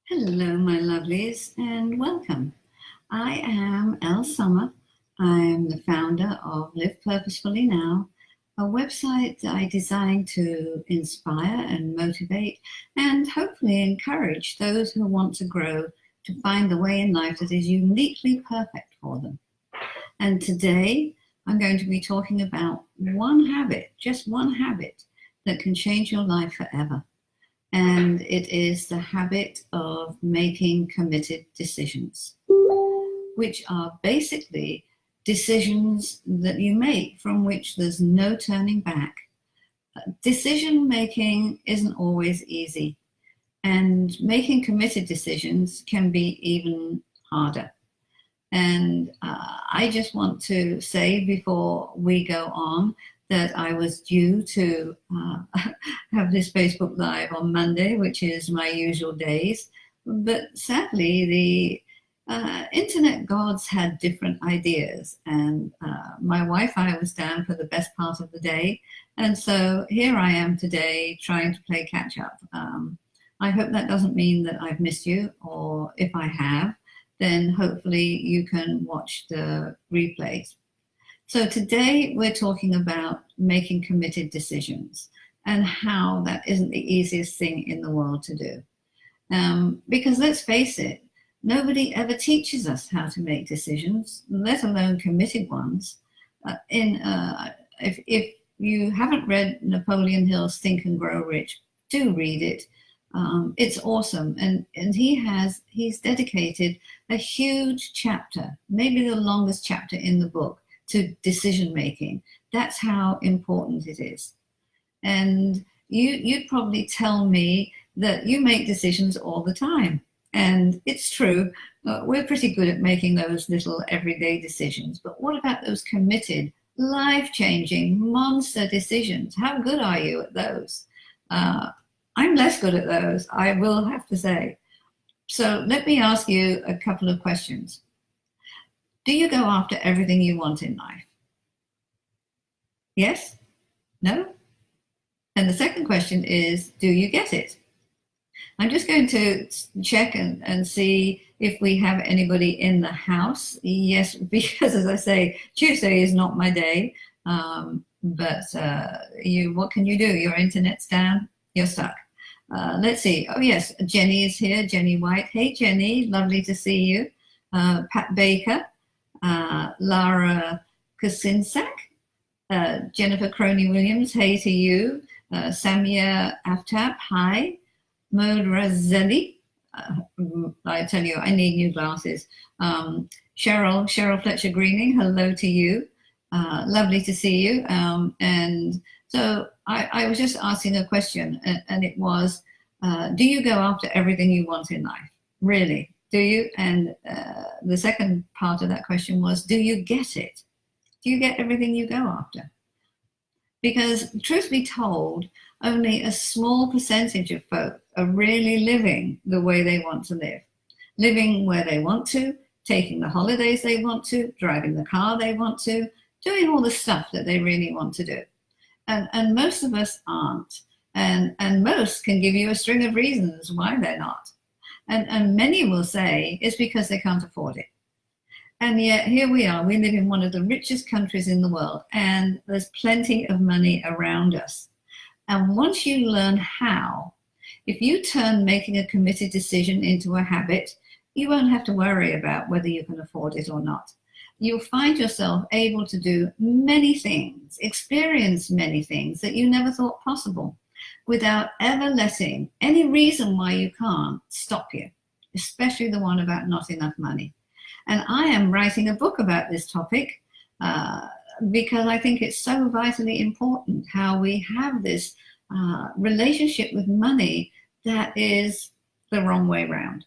Hello, my lovelies, and welcome. I am Elle Summer. I'm the founder of Live Purposefully Now, a website that I designed to inspire and motivate and hopefully encourage those who want to grow to find the way in life that is uniquely perfect for them. And today I'm going to be talking about one habit, just one habit, that can change your life forever. And it is the habit of making committed decisions, which are basically decisions that you make from which there's no turning back. Decision making isn't always easy, and making committed decisions can be even harder. And I just want to say before we go on that I was due to have this Facebook Live on Monday, which is my usual days. But sadly, the internet gods had different ideas, and my Wi-Fi was down for the best part of the day. And so here I am today trying to play catch up. I hope that doesn't mean that I've missed you, or if I have, then hopefully you can watch the replays. So today we're talking about making committed decisions and how that isn't the easiest thing in the world to do. Because let's face it, nobody ever teaches us how to make decisions, let alone committed ones. If you haven't read Napoleon Hill's Think and Grow Rich, do read it. It's awesome, and he's dedicated a huge chapter, maybe the longest chapter in the book, to decision making. That's how important it is. And you'd probably tell me that you make decisions all the time, and it's true. We're pretty good at making those little everyday decisions, but what about those committed, life-changing monster decisions? How good are you at those? I'm less good at those, I will have to say. So let me ask you a couple of questions. Do you go after everything you want in life? Yes? No? And the second question is, do you get it? I'm just going to check and see if we have anybody in the house. Yes, because as I say, Tuesday is not my day. But what can you do? Your internet's down, you're stuck. Let's see. Oh, yes, Jenny is here, Jenny White. Hey, Jenny, lovely to see you. Pat Baker, Lara Kosinsak, Jennifer Croney-Williams, hey to you. Samia Aftap, hi. Maud Razeli, I tell you, I need new glasses. Cheryl Fletcher-Greening, hello to you. Lovely to see you. And so I was just asking a question, and it was, do you go after everything you want in life? Really? Do you? And the second part of that question was, do you get it? Do you get everything you go after? Because truth be told, only a small percentage of folk are really living the way they want to live. Living where they want to, taking the holidays they want to, driving the car they want to, doing all the stuff that they really want to do. And most of us aren't. And most can give you a string of reasons why they're not. And many will say it's because they can't afford it. And yet here we are, we live in one of the richest countries in the world, and there's plenty of money around us. And once you learn how, if you turn making a committed decision into a habit, you won't have to worry about whether you can afford it or not. You'll find yourself able to do many things, experience many things that you never thought possible, without ever letting any reason why you can't stop you, especially the one about not enough money. And I am writing a book about this topic because I think it's so vitally important how we have this relationship with money that is the wrong way around.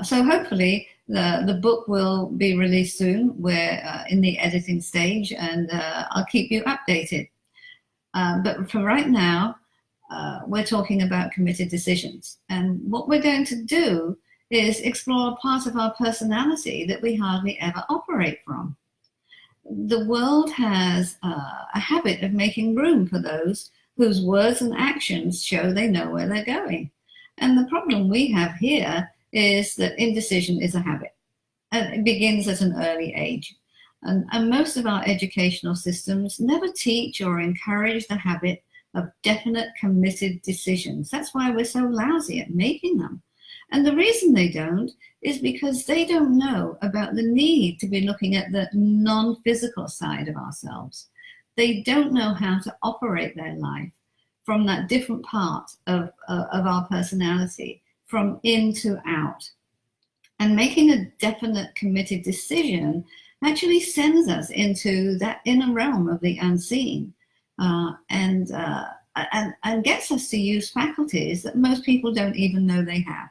So hopefully the book will be released soon. We're in the editing stage, and I'll keep you updated. But for right now, we're talking about committed decisions. And what we're going to do is explore a part of our personality that we hardly ever operate from. The world has a habit of making room for those whose words and actions show they know where they're going. And the problem we have here is that indecision is a habit. And it begins at an early age. And most of our educational systems never teach or encourage the habit of definite, committed decisions. That's why we're so lousy at making them. And the reason they don't is because they don't know about the need to be looking at the non-physical side of ourselves. They don't know how to operate their life from that different part of our personality, from in to out. And making a definite, committed decision actually sends us into that inner realm of the unseen, and gets us to use faculties that most people don't even know they have.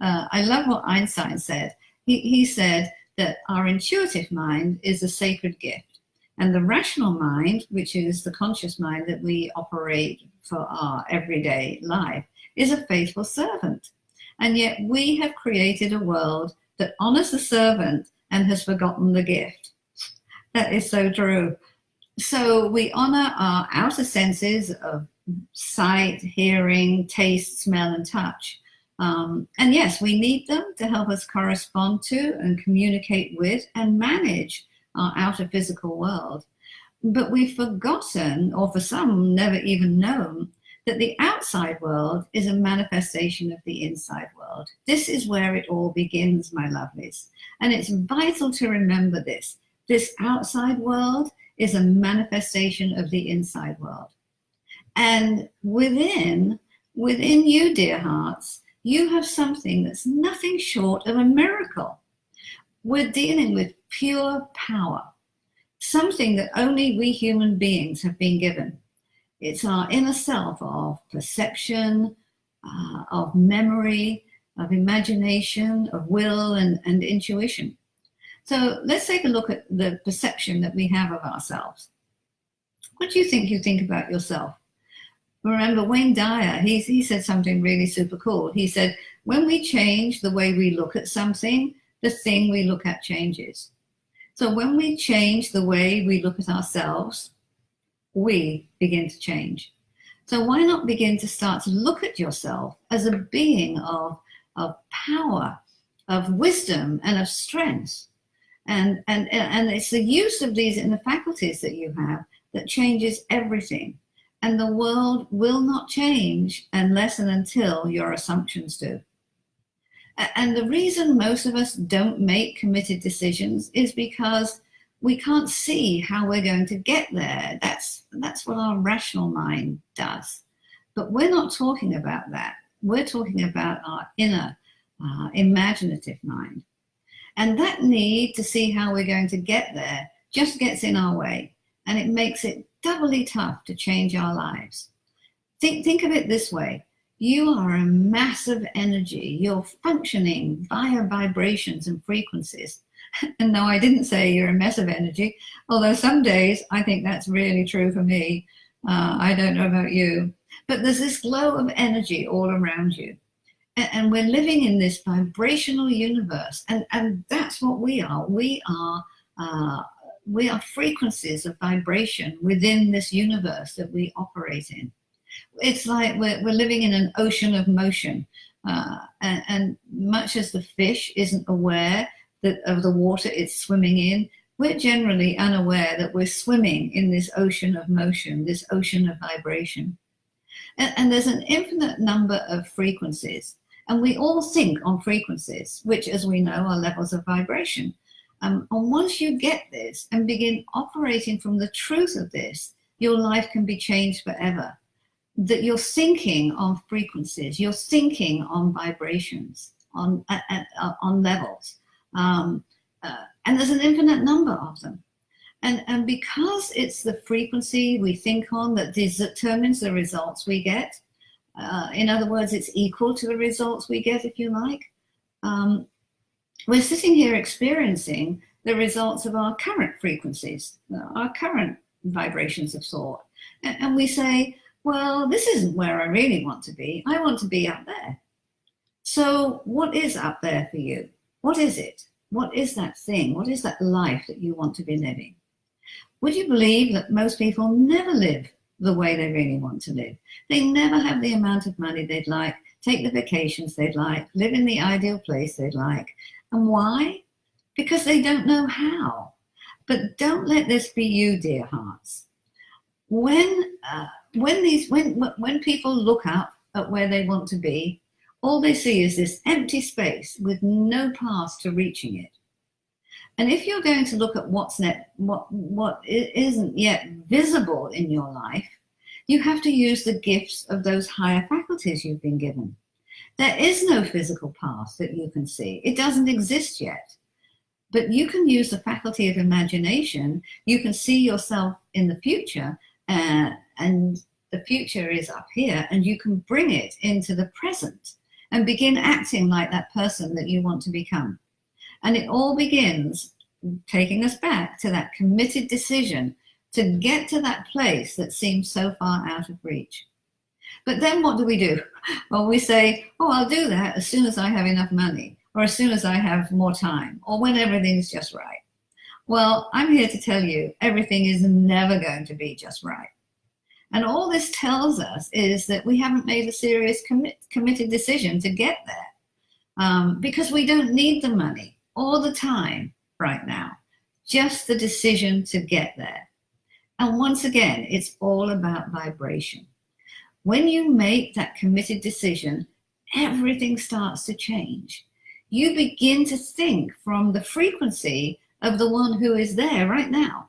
I love what Einstein said. He said that our intuitive mind is a sacred gift, and the rational mind, which is the conscious mind that we operate for our everyday life, is a faithful servant. And yet we have created a world that honors the servant and has forgotten the gift. That is so true. So we honor our outer senses of sight, hearing, taste, smell, and touch. And yes, we need them to help us correspond to and communicate with and manage our outer physical world. But we've forgotten, or for some, never even known, that the outside world is a manifestation of the inside world. This is where it all begins, my lovelies. And it's vital to remember this. This outside world is a manifestation of the inside world. And within you, dear hearts, you have something that's nothing short of a miracle. We're dealing with pure power, something that only we human beings have been given. It's our inner self of perception, of memory, of imagination, of will, and intuition. So let's take a look at the perception that we have of ourselves. What do you think about yourself? Remember Wayne Dyer, he said something really super cool. He said, when we change the way we look at something, the thing we look at changes. So when we change the way we look at ourselves, we begin to change. So why not begin to start to look at yourself as a being of power, of wisdom, and of strength? And it's the use of these inner faculties that you have that changes everything. And the world will not change unless and until your assumptions do. And the reason most of us don't make committed decisions is because we can't see how we're going to get there. That's what our rational mind does. But we're not talking about that. We're talking about our inner imaginative mind. And that need to see how we're going to get there just gets in our way. And it makes it doubly tough to change our lives. Think of it this way. You are a massive energy. You're functioning via vibrations and frequencies. And no, I didn't say you're a mess of energy, although some days I think that's really true for me. I don't know about you. But there's this glow of energy all around you. And we're living in this vibrational universe. And that's what we are. We are frequencies of vibration within this universe that we operate in. It's like we're living in an ocean of motion. And much as the fish isn't aware of the water it's swimming in, we're generally unaware that we're swimming in this ocean of motion, this ocean of vibration. And there's an infinite number of frequencies. And we all think on frequencies, which, as we know, are levels of vibration. And once you get this and begin operating from the truth of this, your life can be changed forever. That you're thinking on frequencies, you're thinking on vibrations, on levels. And there's an infinite number of them. And because it's the frequency we think on that determines the results we get, in other words, it's equal to the results we get, if you like, we're sitting here experiencing the results of our current frequencies, our current vibrations of thought. And we say, well, this isn't where I really want to be. I want to be up there. So what is up there for you? What is it? What is that thing? What is that life that you want to be living? Would you believe that most people never live the way they really want to live? They never have the amount of money they'd like. take the vacations they'd like, live in the ideal place they'd like. And why? Because they don't know how. But don't let this be you, dear hearts. When people look up at where they want to be, all they see is this empty space with no path to reaching it. And if you're going to look at what isn't yet visible in your life, you have to use the gifts of those higher faculties you've been given. There is no physical path that you can see. It doesn't exist yet. But you can use the faculty of imagination. You can see yourself in the future, and the future is up here, and you can bring it into the present and begin acting like that person that you want to become. And it all begins taking us back to that committed decision to get to that place that seems so far out of reach. But then what do? Well, we say, oh, I'll do that as soon as I have enough money, or as soon as I have more time, or when everything's just right. Well, I'm here to tell you, everything is never going to be just right. And all this tells us is that we haven't made a serious committed decision to get there, because we don't need the money or the time right now, just the decision to get there. And once again, it's all about vibration. When you make that committed decision, everything starts to change. You begin to think from the frequency of the one who is there right now.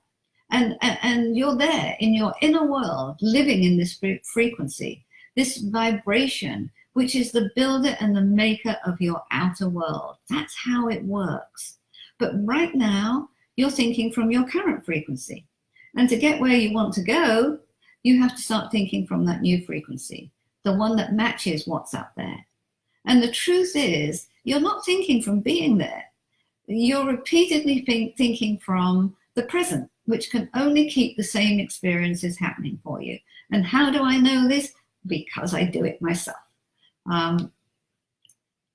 And you're there in your inner world, living in this frequency, this vibration, which is the builder and the maker of your outer world. That's how it works. But right now, you're thinking from your current frequency. And to get where you want to go, you have to start thinking from that new frequency, the one that matches what's up there. And the truth is, you're not thinking from being there. You're repeatedly thinking from the present, which can only keep the same experiences happening for you. And how do I know this? Because I do it myself. But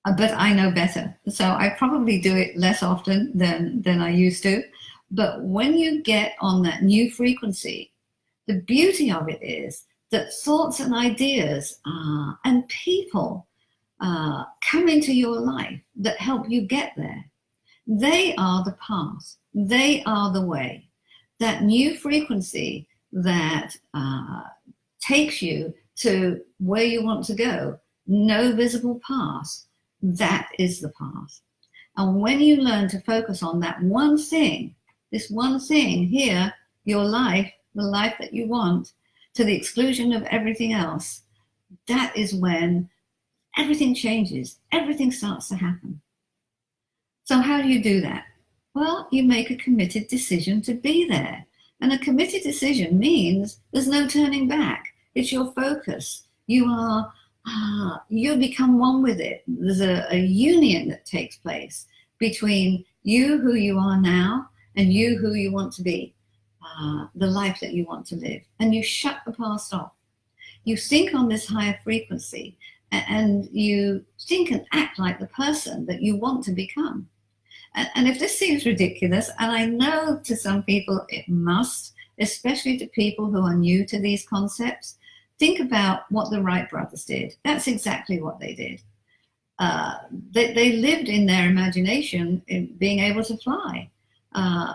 I know better. So I probably do it less often than I used to. But when you get on that new frequency, the beauty of it is that thoughts and ideas and people come into your life that help you get there. They are the path. They are the way. That new frequency that takes you to where you want to go, no visible path, that is the path. And when you learn to focus on that one thing, this one thing here, your life, the life that you want, to the exclusion of everything else, that is when everything changes. Everything starts to happen. So how do you do that? Well, you make a committed decision to be there. And a committed decision means there's no turning back. It's your focus. You become one with it. There's a union that takes place between you, who you are now, and you, who you want to be, the life that you want to live. And you shut the past off. You think on this higher frequency, and you think and act like the person that you want to become. And if this seems ridiculous, and I know to some people it must, especially to people who are new to these concepts, think about what the Wright brothers did. That's exactly what they did. They lived in their imagination in being able to fly.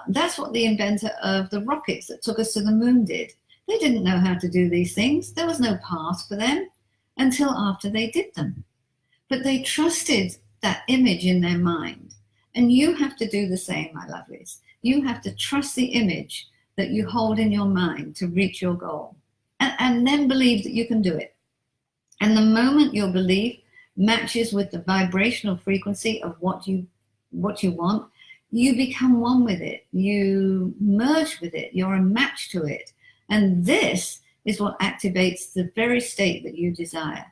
That's what the inventor of the rockets that took us to the moon did. They didn't know how to do these things. There was no path for them until after they did them. But they trusted that image in their mind. And you have to do the same, my lovelies. You have to trust the image that you hold in your mind to reach your goal. And then believe that you can do it. And the moment your belief matches with the vibrational frequency of what you want, you become one with it. You merge with it. You're a match to it. And this is what activates the very state that you desire.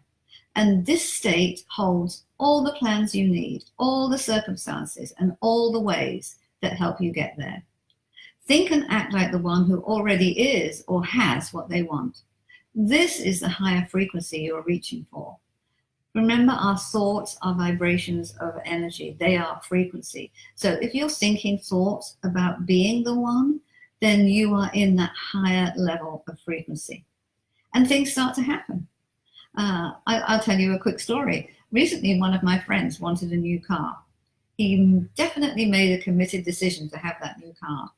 And this state holds all the plans you need, all the circumstances, and all the ways that help you get there. Think and act like the one who already is or has what they want. This is the higher frequency you're reaching for. Remember, our thoughts are vibrations of energy. They are frequency. So if you're thinking thoughts about being the one, then you are in that higher level of frequency. And things start to happen. I'll tell you a quick story. Recently, one of my friends wanted a new car. He definitely made a committed decision to have that new car.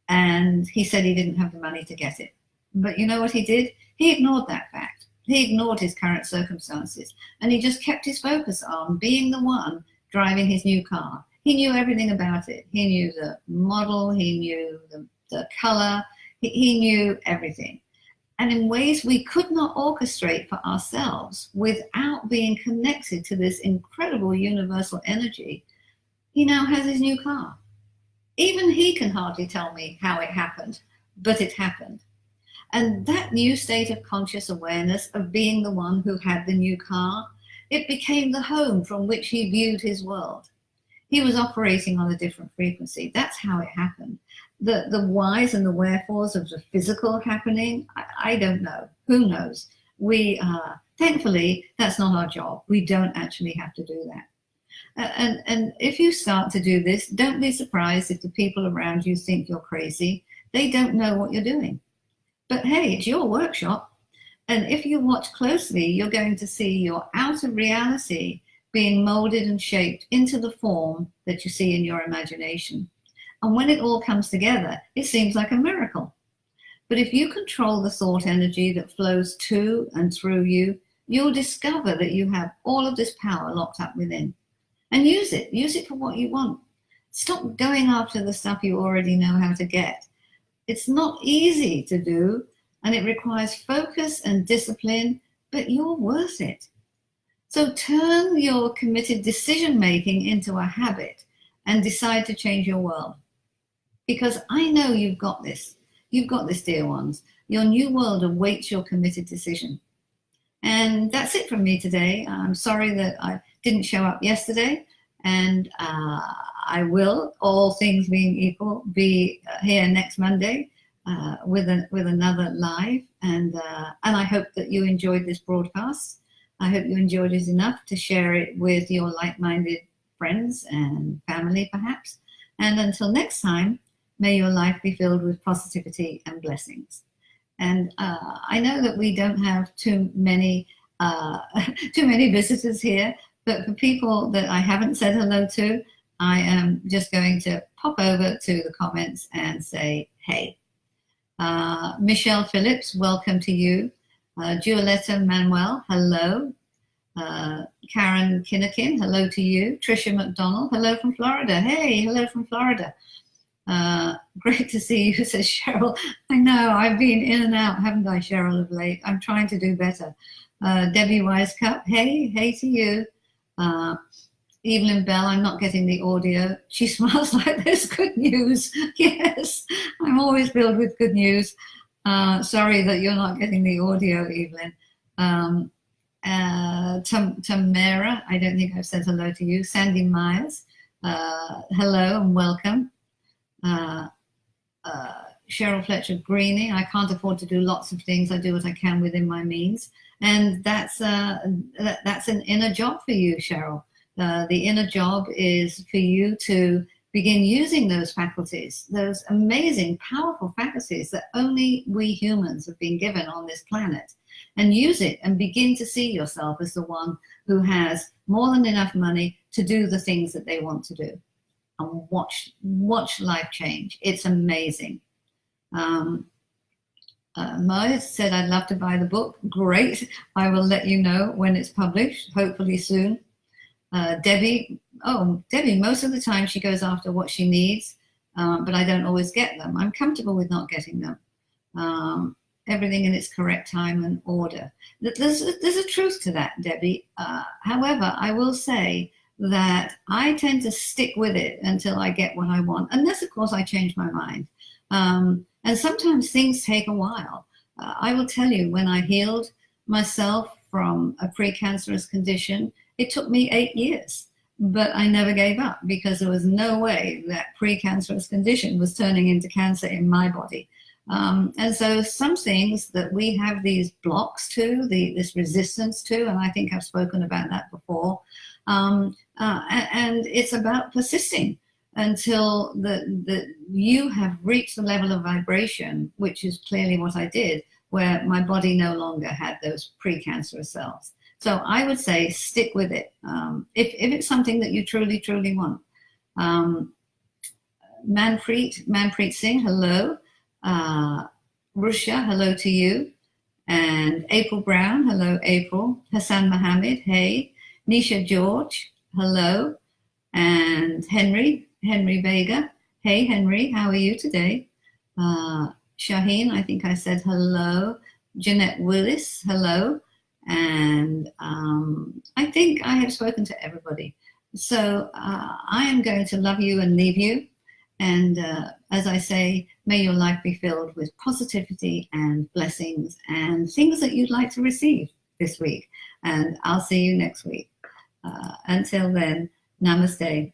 And he said he didn't have the money to get it. But you know what he did? He ignored that fact. He ignored his current circumstances. And he just kept his focus on being the one driving his new car. He knew everything about it. He knew the model, he knew the color, he knew everything. And in ways we could not orchestrate for ourselves without being connected to this incredible universal energy, he now has his new car. Even he can hardly tell me how it happened, but it happened. And that new state of conscious awareness of being the one who had the new car, it became the home from which he viewed his world. He was operating on a different frequency. That's how it happened. The whys and the wherefores of the physical happening, I don't know. Who knows? Thankfully, that's not our job. We don't actually have to do that. And if you start to do this, don't be surprised if the people around you think you're crazy. They don't know what you're doing. But hey, it's your workshop. And if you watch closely, you're going to see your outer reality being molded and shaped into the form that you see in your imagination. And when it all comes together, it seems like a miracle. But if you control the thought energy that flows to and through you, you'll discover that you have all of this power locked up within. And use it for what you want. Stop going after the stuff you already know how to get. It's not easy to do, and it requires focus and discipline, but you're worth it. So turn your committed decision making into a habit and decide to change your world. Because I know you've got this. You've got this, dear ones. Your new world awaits your committed decision. And that's it from me today. I'm sorry that I didn't show up yesterday, and I will, all things being equal, be here next Monday with another live. And I hope that you enjoyed this broadcast. I hope you enjoyed it enough to share it with your like-minded friends and family, perhaps. And until next time, may your life be filled with positivity and blessings. And I know that we don't have too many visitors here, but for people that I haven't said hello to, I am just going to pop over to the comments and say, hey. Michelle Phillips, welcome to you. Giulietta Manuel, hello. Karen Kinnakin, hello to you. Trisha McDonald, hello from Florida. Hey, hello from Florida. Great to see you, says Cheryl. I know, I've been in and out, haven't I, Cheryl, of late? I'm trying to do better. Debbie Wisecup, hey to you. Evelyn Bell, I'm not getting the audio. She smiles like there's good news. Yes, I'm always filled with good news. Sorry that you're not getting the audio, Evelyn. Tamara, I don't think I've said hello to you. Sandy Myers, hello and welcome. Cheryl Fletcher Greening, I can't afford to do lots of things. I do what I can within my means. And that's an inner job for you, Cheryl. The inner job is for you to begin using those faculties, those amazing, powerful faculties that only we humans have been given on this planet, and use it and begin to see yourself as the one who has more than enough money to do the things that they want to do. And watch life change. It's amazing. Mo said, I'd love to buy the book. Great. I will let you know when it's published, hopefully soon. Debbie, most of the time she goes after what she needs, but I don't always get them. I'm comfortable with not getting them. Everything in its correct time and order. There's a truth to that, Debbie. However, I will say that I tend to stick with it until I get what I want, unless, of course, I change my mind. And sometimes things take a while. I will tell you, when I healed myself from a precancerous condition, it took me 8 years, but I never gave up because there was no way that precancerous condition was turning into cancer in my body. And so some things that we have these blocks to, this resistance to, and I think I've spoken about that before, and it's about persisting until you have reached the level of vibration, which is clearly what I did, where my body no longer had those precancerous cells. So I would say stick with it. If it's something that you truly, truly want. Manpreet Singh, hello. Rusha, hello to you. And April Brown, hello, April. Hassan Mohammed, hey. Nisha George, hello. And Henry Vega, hey, Henry, how are you today? Shaheen, I think I said hello. Jeanette Willis, hello. And I think I have spoken to everybody. So I am going to love you and leave you. And as I say, may your life be filled with positivity and blessings and things that you'd like to receive this week. And I'll see you next week. Until then, namaste.